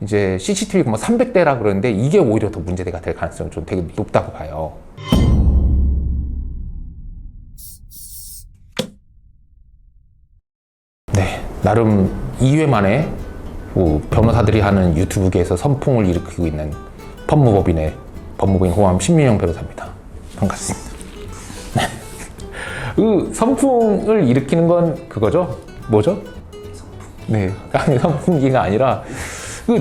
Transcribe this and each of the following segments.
이제 CCTV가 뭐 300대라 그러는데 이게 오히려 더 문제가 될 가능성이 좀 되게 높다고 봐요. 네, 나름 2회 만에 변호사들이 하는 유튜브계에서 선풍을 일으키고 있는 법무법인 호암 신민영 변호사입니다. 반갑습니다. 그 선풍을 일으키는 건 그거죠? 뭐죠? 네, 아니 선풍기가 아니라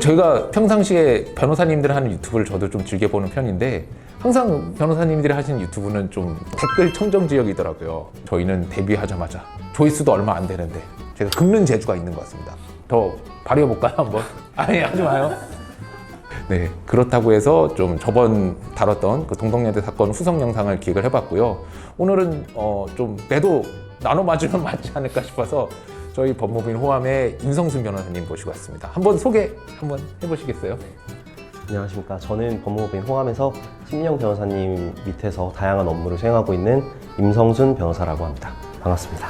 저희가 평상시에 변호사님들 하는 유튜브를 저도 좀 즐겨보는 편인데 항상 변호사님들이 하시는 유튜브는 좀 댓글 청정 지역이더라고요. 저희는 데뷔하자마자 조회수도 얼마 안 되는데 제가 긁는 재주가 있는 것 같습니다. 더 발휘해볼까요 한번? 아니 하지 마요. 네, 그렇다고 해서 좀 저번 다뤘던 그 동덕여대 사건 후속 영상을 기획을 해봤고요. 오늘은 좀 매도 나눠 맞으면 맞지 않을까 싶어서 저희 법무부인 호암의 임성순 변호사님 모시고 왔습니다. 한번 소개 한번 해보시겠어요? 안녕하십니까. 저는 법무부인 호암에서 신민영 변호사님 밑에서 다양한 업무를 수행하고 있는 임성순 변호사라고 합니다. 반갑습니다.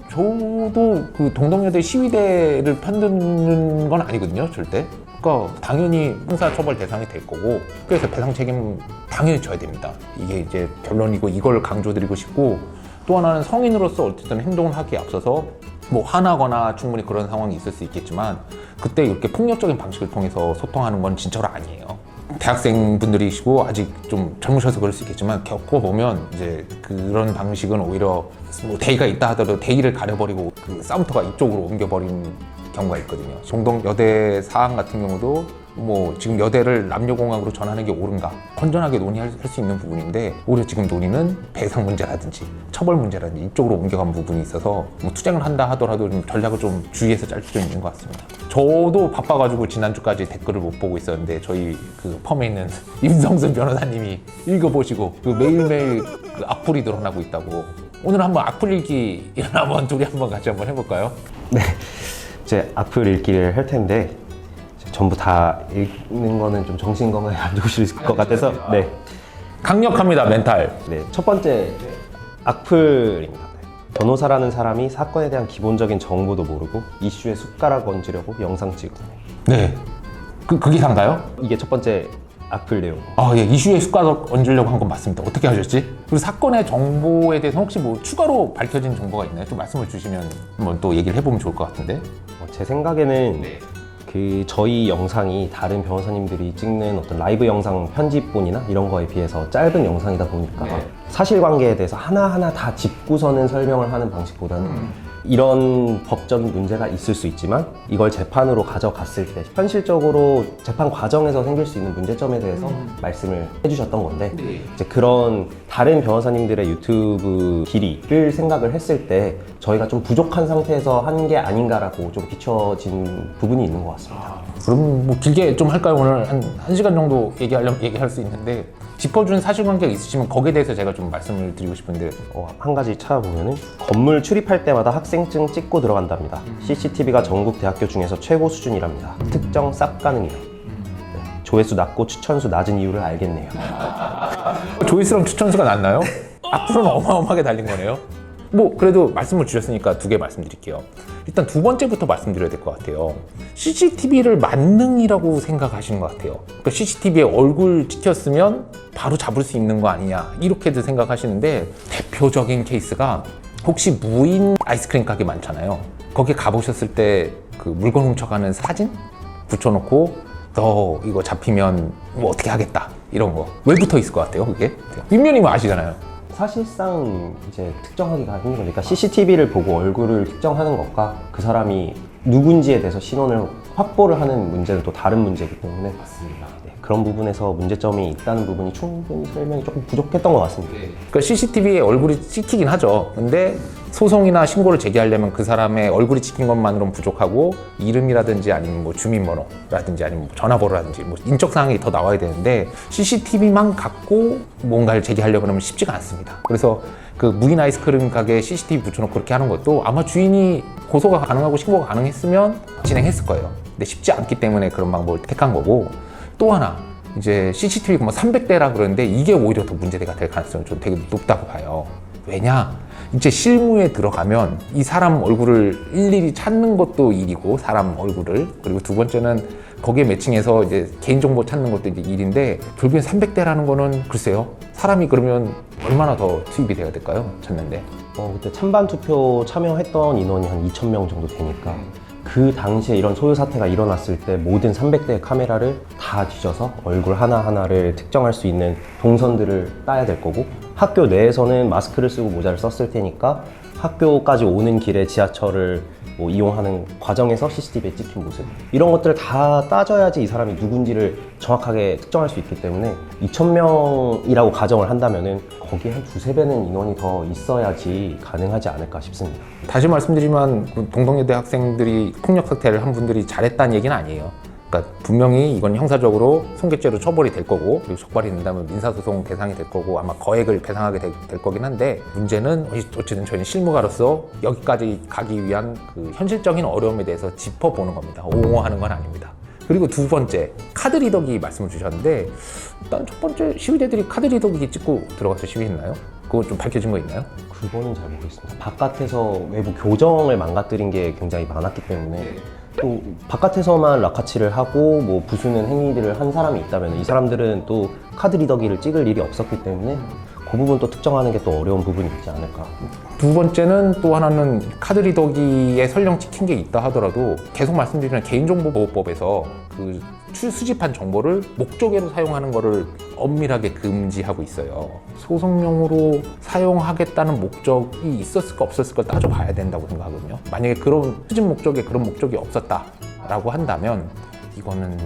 저도 그 동덕여대 시위대를 편드는 건 아니거든요, 절대. 그러니까 당연히 형사처벌 대상이 될 거고, 그래서 배상 책임 당연히 져야 됩니다. 이게 이제 결론이고 이걸 강조드리고 싶고, 또 하나는 성인으로서 어쨌든 행동을 하기에 앞서서 뭐 화나거나 충분히 그런 상황이 있을 수 있겠지만 그때 이렇게 폭력적인 방식을 통해서 소통하는 건 진짜로 아니에요. 대학생분들이시고 아직 좀 젊으셔서 그럴 수 있겠지만 겪어보면 이제 그런 방식은 오히려 뭐 대의가 있다 하더라도 대의를 가려버리고 그 싸움터가 이쪽으로 옮겨버리는 경우가 있거든요. 동덕여대 사안 같은 경우도 뭐 지금 여대를 남녀공학으로 전하는 게 옳은가 건전하게 논의할 수 있는 부분인데 오히려 지금 논의는 배상 문제라든지 처벌 문제라든지 이쪽으로 옮겨간 부분이 있어서 뭐 투쟁을 한다 하더라도 좀 전략을 좀 주의해서 짤 필요 있는 것 같습니다. 저도 바빠가지고 지난주까지 댓글을 못 보고 있었는데 저희 그 펌에 있는 임성순 변호사님이 읽어보시고 그 매일매일 그 악플이 늘어나고 있다고. 오늘 한번 악플 읽기 한번 둘이 한번 같이 한번 해볼까요? 네, 이제 악플 읽기를 할 텐데 전부 다 읽는 거는 좀 정신 건강에 안 좋으실 것 같아서 네. 강력합니다, 멘탈. 네, 첫 번째 악플입니다. 변호사라는 사람이 사건에 대한 기본적인 정보도 모르고 이슈에 숟가락 얹으려고 영상 찍어. 네, 그 기사인가요? 이게 첫 번째 악플 내용. 예, 이슈에 숟가락 얹으려고 한 건 맞습니다. 어떻게 하셨지? 그리고 사건의 정보에 대해서 혹시 뭐 추가로 밝혀진 정보가 있나요? 좀 말씀을 주시면 한번 또 얘기를 해보면 좋을 것 같은데. 제 생각에는 저희 영상이 다른 변호사님들이 찍는 어떤 라이브 영상 편집본이나 이런 거에 비해서 짧은 영상이다 보니까 사실관계에 대해서 하나하나 다 짚고서는 설명을 하는 방식보다는 이런 법적인 문제가 있을 수 있지만 이걸 재판으로 가져갔을 때 현실적으로 재판 과정에서 생길 수 있는 문제점에 대해서 말씀을 해주셨던 건데 이제 그런 다른 변호사님들의 유튜브 길이를 생각을 했을 때 저희가 좀 부족한 상태에서 한 게 아닌가라고 좀 비춰진 부분이 있는 것 같습니다. 그럼 뭐 길게 좀 할까요? 오늘 한 1시간 정도 얘기하려면 얘기할 수 있는데 짚어준 사실관계가 있으시면 거기에 대해서 제가 좀 말씀을 드리고 싶은데 한 가지 찾아보면은 건물 출입할 때마다 학생증 찍고 들어간답니다. CCTV가 전국 대학교 중에서 최고 수준이랍니다. 특정 쌉 가능해요. 네, 조회수 낮고 추천수 낮은 이유를 알겠네요. 조회수랑 추천수가 낮나요? 앞으로는 어마어마하게 달린 거네요. 뭐 그래도 말씀을 주셨으니까 두 개 말씀드릴게요. 일단 두 번째부터 말씀드려야 될 것 같아요. CCTV를 만능이라고 생각하시는 것 같아요. 그러니까 CCTV에 얼굴 찍혔으면 바로 잡을 수 있는 거 아니냐 이렇게도 생각하시는데 대표적인 케이스가 혹시 무인 아이스크림 가게 많잖아요. 거기 가보셨을 때 그 물건 훔쳐가는 사진 붙여놓고 너 이거 잡히면 뭐 어떻게 하겠다 이런 거 왜 붙어 있을 것 같아요 그게? 윗면이면 아시잖아요. 사실상 이제 특정하기가 힘든 거니까 그러니까 CCTV를 보고 얼굴을 특정하는 것과 그 사람이 누군지에 대해서 신원을 확보를 하는 문제는 또 다른 문제이기 때문에 맞습니다. 네, 그런 부분에서 문제점이 있다는 부분이 충분히 설명이 조금 부족했던 것 같습니다. 그러니까 CCTV에 얼굴이 찍히긴 하죠. 근데 소송이나 신고를 제기하려면 그 사람의 얼굴이 찍힌 것만으로는 부족하고 이름이라든지 아니면 뭐 주민번호라든지 아니면 뭐 전화번호라든지 뭐 인적사항이 더 나와야 되는데 CCTV만 갖고 뭔가를 제기하려고 그러면 쉽지가 않습니다. 그래서 그 무인 아이스크림 가게에 CCTV 붙여놓고 그렇게 하는 것도 아마 주인이 고소가 가능하고 신고가 가능했으면 진행했을 거예요. 근데 쉽지 않기 때문에 그런 방법을 택한 거고 또 하나 이제 CCTV가 뭐 300대라 그러는데 이게 오히려 더 문제가 될 가능성이 좀 되게 높다고 봐요. 왜냐? 이제 실무에 들어가면 이 사람 얼굴을 일일이 찾는 것도 일이고, 사람 얼굴을. 그리고 두 번째는 거기에 매칭해서 이제 개인정보 찾는 것도 이제 일인데, 결국엔 300대라는 거는 글쎄요. 사람이 그러면 얼마나 더 투입이 돼야 될까요? 찾는데. 그때 찬반 투표 참여했던 인원이 한 2,000명 정도 되니까 그 당시에 이런 소요 사태가 일어났을 때 모든 300대의 카메라를 다 뒤져서 얼굴 하나하나를 특정할 수 있는 동선들을 따야 될 거고, 학교 내에서는 마스크를 쓰고 모자를 썼을 테니까 학교까지 오는 길에 지하철을 뭐 이용하는 과정에서 CCTV에 찍힌 모습, 이런 것들을 다 따져야지 이 사람이 누군지를 정확하게 특정할 수 있기 때문에 2,000명이라고 가정을 한다면은 거기에 한 두세 배는 인원이 더 있어야지 가능하지 않을까 싶습니다. 다시 말씀드리면 동덕여대 학생들이 폭력 사태를 한 분들이 잘했다는 얘기는 아니에요. 그러니까 분명히 이건 형사적으로 손괴죄로 처벌이 될 거고, 그리고 적발이 된다면 민사소송 대상이 될 거고, 아마 거액을 배상하게 될 거긴 한데, 문제는 어쨌든 저희는 실무가로서 여기까지 가기 위한 그 현실적인 어려움에 대해서 짚어보는 겁니다. 옹호하는 건 아닙니다. 그리고 두 번째, 카드 리더기 말씀을 주셨는데, 일단 첫 번째 시위대들이 카드 리더기 찍고 들어가서 시위했나요? 그거 좀 밝혀진 거 있나요? 그거는 잘 모르겠습니다. 바깥에서 외부 교정을 망가뜨린 게 굉장히 많았기 때문에 또 바깥에서만 라카치를 하고 뭐 부수는 행위들을 한 사람이 있다면 이 사람들은 또 카드 리더기를 찍을 일이 없었기 때문에 그 부분 또 특정하는 게 또 어려운 부분이 있지 않을까. 두 번째는 또 하나는 카드 리더기에 설령 찍힌 게 있다 하더라도 계속 말씀드리는 개인정보보호법에서 그 수집한 정보를 목적으로 사용하는 거를 엄밀하게 금지하고 있어요. 소송용으로 사용하겠다는 목적이 있었을까 없었을까 따져봐야 된다고 생각하거든요. 만약에 그런 수집 목적에 그런 목적이 없었다라고 한다면 이거는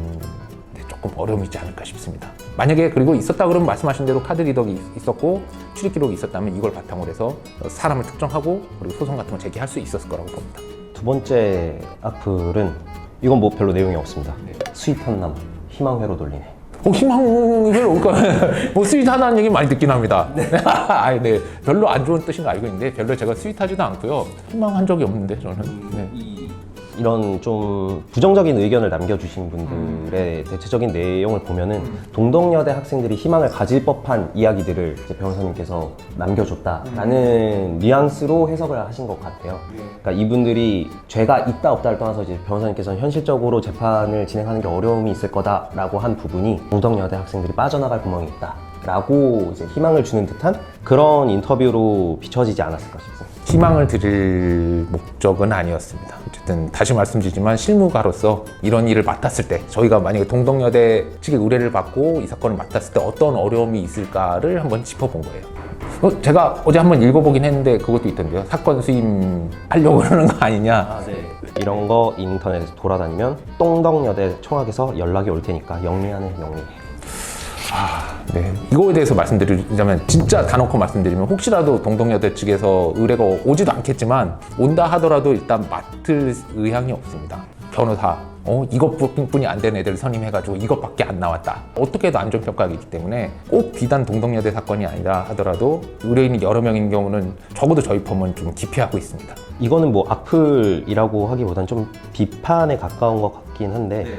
조금 어려움이 있지 않을까 싶습니다. 만약에 그리고 있었다 그러면 말씀하신 대로 카드 리더기 있었고 출입 기록이 있었다면 이걸 바탕으로 해서 사람을 특정하고 그리고 소송 같은 걸 제기할 수 있었을 거라고 봅니다. 두 번째 악플은 이건 뭐 별로 내용이 없습니다. 스윗한 남 희망회로 돌리네. 희망을 그러니까 뭐 스윗하다는 얘기 많이 듣긴 합니다. 아니, 네, 별로 안 좋은 뜻인 거 알고 있는데 별로 제가 스윗하지도 않고요. 희망한 적이 없는데 저는. 네. 이런 좀 부정적인 의견을 남겨주신 분들의 대체적인 내용을 보면은 동덕여대 학생들이 희망을 가질 법한 이야기들을 이제 변호사님께서 남겨줬다라는 뉘앙스로 해석을 하신 것 같아요. 그러니까 이분들이 죄가 있다 없다를 떠나서 이제 변호사님께서는 현실적으로 재판을 진행하는 게 어려움이 있을 거다라고 한 부분이 동덕여대 학생들이 빠져나갈 구멍이 있다. 라고 이제 희망을 주는 듯한 그런 인터뷰로 비춰지지 않았을까 싶습니다. 희망을 드릴 목적은 아니었습니다. 어쨌든 다시 말씀드리지만 실무가로서 이런 일을 맡았을 때 저희가 만약에 동덕여대 측의 의뢰를 받고 이 사건을 맡았을 때 어떤 어려움이 있을까를 한번 짚어본 거예요. 제가 어제 한번 읽어보긴 했는데 그것도 있던데요. 사건 수임하려고 그러는 거 아니냐. 이런 거 인터넷에 돌아다니면 동덕여대 총학에서 연락이 올 테니까 영리하네 영리해. 네. 이거에 대해서 말씀드리자면 진짜 단언코 말씀드리면 혹시라도 동덕여대 측에서 의뢰가 오지도 않겠지만 온다 하더라도 일단 맡을 의향이 없습니다. 변호사 이것뿐이 안 되는 애들 선임해가지고 이것밖에 안 나왔다. 어떻게 해도 안전평가이기 때문에 꼭 비단 동덕여대 사건이 아니라 하더라도 의뢰인이 여러 명인 경우는 적어도 저희 펌은 좀 기피하고 있습니다. 이거는 뭐 악플이라고 하기보단 좀 비판에 가까운 것 같긴 한데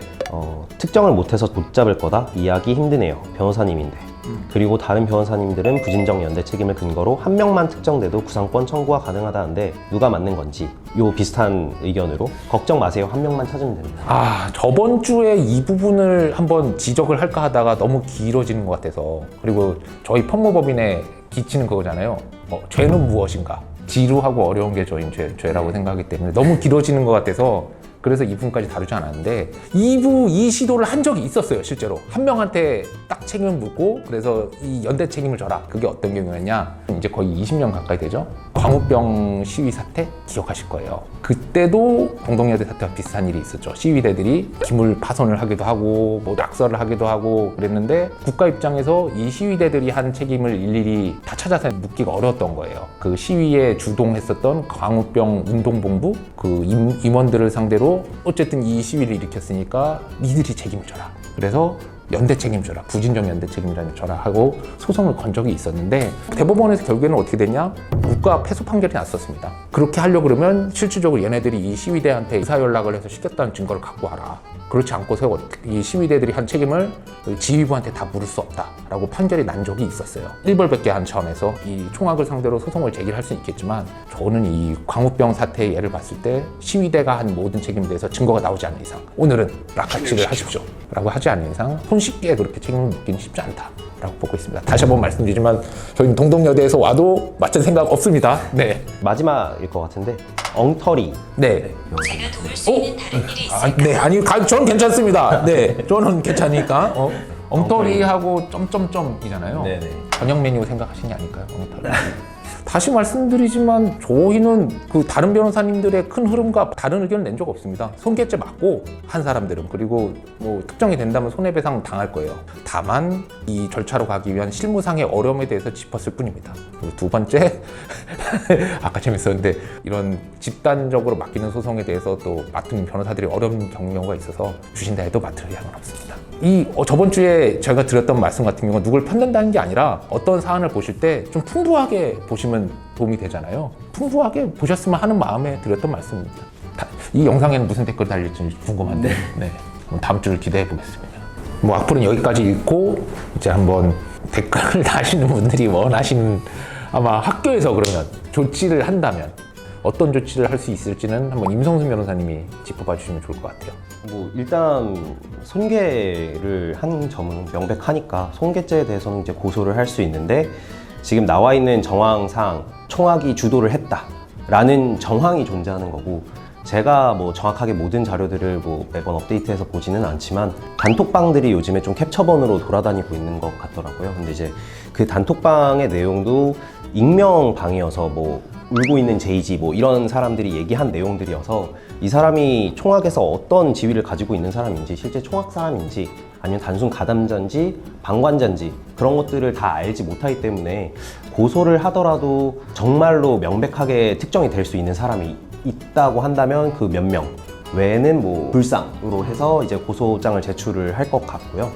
특정을 못해서 못 잡을 거다? 이해하기 힘드네요. 변호사님인데. 그리고 다른 변호사님들은 부진정 연대 책임을 근거로 한 명만 특정돼도 구상권 청구가 가능하다는데 누가 맞는 건지 요 비슷한 의견으로 걱정 마세요. 한 명만 찾으면 됩니다. 저번 주에 이 부분을 한번 지적을 할까 하다가 너무 길어지는 것 같아서 그리고 저희 법무법인에 기치는 그거잖아요. 죄는 무엇인가? 지루하고 어려운 게 저희 죄라고 생각하기 때문에 너무 길어지는 것 같아서 그래서 이 부분까지 다루지 않았는데 이 시도를 한 적이 있었어요. 실제로 한 명한테 딱 책임을 묻고 그래서 이 연대 책임을 져라. 그게 어떤 경우였냐, 이제 거의 20년 가까이 되죠. 광우병 시위 사태 기억하실 거예요. 그때도 동덕여대 사태와 비슷한 일이 있었죠. 시위대들이 기물 파손을 하기도 하고 뭐 낙서를 하기도 하고 그랬는데 국가 입장에서 이 시위대들이 한 책임을 일일이 다 찾아서 묻기가 어려웠던 거예요. 그 시위에 주동했었던 광우병 운동본부 그 임원들을 상대로 어쨌든 이 시위를 일으켰으니까 니들이 책임을 져라. 그래서 연대 책임져라, 부진정 연대 책임이라는 져라 하고 소송을 건 적이 있었는데 대법원에서 결국에는 어떻게 됐냐? 국가 패소 판결이 났었습니다. 그렇게 하려고 그러면 실질적으로 얘네들이 이 시위대한테 의사 연락을 해서 시켰다는 증거를 갖고 와라. 그렇지 않고서 이 시위대들이 한 책임을 지휘부한테 다 물을 수 없다라고 판결이 난 적이 있었어요. 일벌백계한 차원에서 이 총학을 상대로 소송을 제기할 수는 있겠지만 저는 이 광우병 사태의 예를 봤을 때 시위대가 한 모든 책임에 대해서 증거가 나오지 않는 이상 오늘은 라카치를 하십시오 라고 하지 않는 이상 손쉽게 그렇게 책임을 묻기는 쉽지 않다라고 보고 있습니다. 다시 한번 말씀드리지만 저희는 동덕여대에서 와도 맞은 생각 없습니다. 네. 마지막일 것 같은데 엉터리. 네. 제가 도울 수 있는 다른 일이 있을까요? 네, 아니, 저는 괜찮습니다. 네, 저는 괜찮으니까. 엉터리하고 점점점이잖아요. 네네. 저녁 메뉴 생각하시는 게 아닐까요? 엉터리. 다시 말씀드리지만 저희는 그 다른 변호사님들의 큰 흐름과 다른 의견을 낸 적 없습니다. 손괴죄 맞고 한 사람들은 그리고 뭐 특정이 된다면 손해배상 당할 거예요. 다만 이 절차로 가기 위한 실무상의 어려움에 대해서 짚었을 뿐입니다. 그리고 두 번째 아까 재밌었는데 이런 집단적으로 맡기는 소송에 대해서 또 맡은 변호사들이 어려운 경우가 있어서 주신다 해도 맡을 의향은 없습니다. 이 저번 주에 제가 드렸던 말씀 같은 경우는 누굴 편든다는 게 아니라 어떤 사안을 보실 때 좀 풍부하게 보시면 도움이 되잖아요. 풍부하게 보셨으면 하는 마음에 드렸던 말씀입니다. 이 영상에는 무슨 댓글 달릴지 궁금한데 네. 그럼 다음 주를 기대해 보겠습니다. 뭐 악플은 여기까지 읽고 이제 한번 댓글을 다시는 분들이 원하시는 아마 학교에서 그러면 조치를 한다면 어떤 조치를 할 수 있을지는 한번 임성순 변호사님이 짚어봐 주시면 좋을 것 같아요. 뭐 일단 손괴를 한 점은 명백하니까 손괴죄에 대해서는 이제 고소를 할 수 있는데 지금 나와 있는 정황상 총학이 주도를 했다라는 정황이 존재하는 거고 제가 뭐 정확하게 모든 자료들을 뭐 매번 업데이트해서 보지는 않지만 단톡방들이 요즘에 좀 캡처본으로 돌아다니고 있는 것 같더라고요. 근데 이제 그 단톡방의 내용도 익명방이어서 뭐 울고 있는 제이지 뭐 이런 사람들이 얘기한 내용들이어서 이 사람이 총학에서 어떤 지위를 가지고 있는 사람인지 실제 총학 사람인지 아니면 단순 가담자인지 방관자인지 그런 것들을 다 알지 못하기 때문에 고소를 하더라도 정말로 명백하게 특정이 될 수 있는 사람이 있다고 한다면 그 몇 명 외에는 뭐 불상으로 해서 이제 고소장을 제출을 할 것 같고요.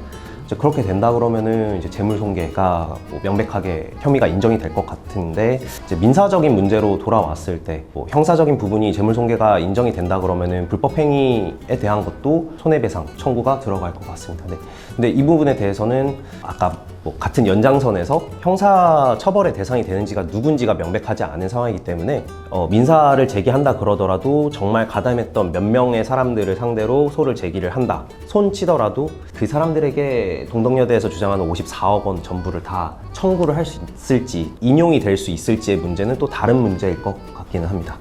이제 그렇게 된다 그러면은 이제 재물손괴가 뭐 명백하게 혐의가 인정이 될 것 같은데 이제 민사적인 문제로 돌아왔을 때 뭐 형사적인 부분이 재물손괴가 인정이 된다 그러면은 불법행위에 대한 것도 손해배상 청구가 들어갈 것 같습니다. 네. 근데 이 부분에 대해서는 아까 뭐 같은 연장선에서 형사 처벌의 대상이 되는지가 누군지가 명백하지 않은 상황이기 때문에 민사를 제기한다 그러더라도 정말 가담했던 몇 명의 사람들을 상대로 소를 제기를 한다 손 치더라도 그 사람들에게 동덕여대에서 주장하는 54억 원 전부를 다 청구를 할 수 있을지 인용이 될 수 있을지의 문제는 또 다른 문제일 것 같기는 합니다.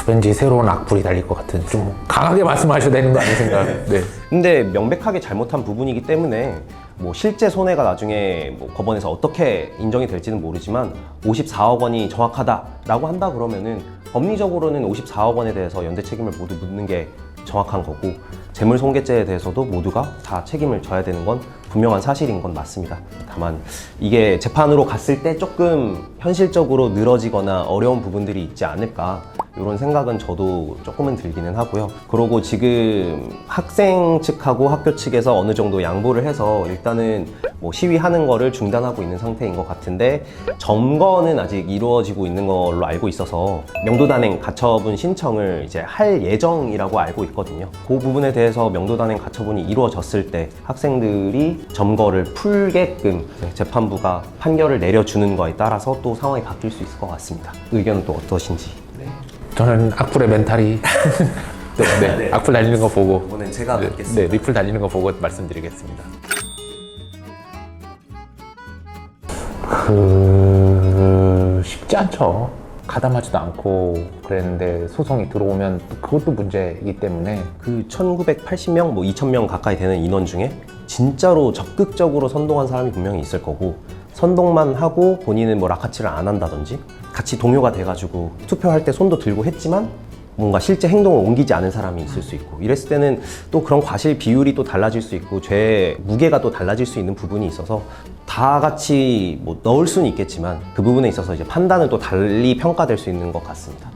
왠지 새로운 악플이 달릴 것 같은 좀 강하게 말씀하셔야 되는 거 아닌 생각. 네. 근데 명백하게 잘못한 부분이기 때문에 뭐 실제 손해가 나중에 뭐 법원에서 어떻게 인정이 될지는 모르지만 54억 원이 정확하다라고 한다 그러면은 법리적으로는 54억 원에 대해서 연대 책임을 모두 묻는 게 정확한 거고 재물손괴죄에 대해서도 모두가 다 책임을 져야 되는 건 분명한 사실인 건 맞습니다. 다만 이게 재판으로 갔을 때 조금 현실적으로 늘어지거나 어려운 부분들이 있지 않을까 이런 생각은 저도 조금은 들기는 하고요. 그러고 지금 학생 측하고 학교 측에서 어느 정도 양보를 해서 일단은 뭐 시위하는 거를 중단하고 있는 상태인 것 같은데 점거는 아직 이루어지고 있는 걸로 알고 있어서 명도단행 가처분 신청을 이제 할 예정이라고 알고 있거든요. 그 부분에 대해서 명도단행 가처분이 이루어졌을 때 학생들이 점거를 풀게끔 재판부가 판결을 내려주는 거에 따라서 또 상황이 바뀔 수 있을 것 같습니다. 의견은 또 어떠신지? 저는 악플의 멘탈이 네. 악플 달리는 거 보고 이번엔 제가 네, 뵙겠습니다. 네, 리플 달리는 거 보고 말씀드리겠습니다. 쉽지 않죠. 가담하지도 않고 그랬는데 소송이 들어오면 그것도 문제이기 때문에 그 1980명, 뭐 2000명 가까이 되는 인원 중에 진짜로 적극적으로 선동한 사람이 분명히 있을 거고 선동만 하고 본인은 뭐 라카치를 안 한다든지 같이 동요가 돼가지고 투표할 때 손도 들고 했지만 뭔가 실제 행동을 옮기지 않은 사람이 있을 수 있고 이랬을 때는 또 그런 과실 비율이 또 달라질 수 있고 죄의 무게가 또 달라질 수 있는 부분이 있어서 다 같이 뭐 넣을 수는 있겠지만 그 부분에 있어서 이제 판단은 또 달리 평가될 수 있는 것 같습니다.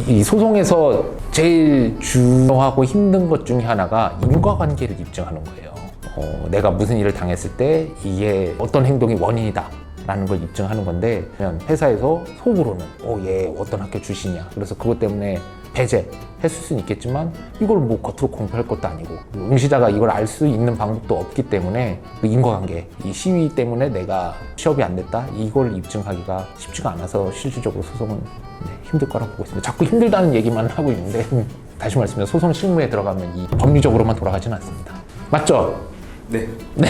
이 소송에서 제일 중요하고 힘든 것 중에 하나가 인과관계를 입증하는 거예요. 내가 무슨 일을 당했을 때 이게 어떤 행동이 원인이다 라는 걸 입증하는 건데 그냥 회사에서 속으로는 얘 어떤 학교 출신이야 그래서 그것 때문에 배제했을 수는 있겠지만 이걸 뭐 겉으로 공표할 것도 아니고 응시자가 이걸 알 수 있는 방법도 없기 때문에 그 인과관계, 이 시위 때문에 내가 취업이 안 됐다 이걸 입증하기가 쉽지가 않아서 실질적으로 소송은 힘들 거라고 보고 있습니다. 자꾸 힘들다는 얘기만 하고 있는데 다시 말씀드리면 소송 실무에 들어가면 이 법리적으로만 돌아가지는 않습니다. 맞죠? 네. 네.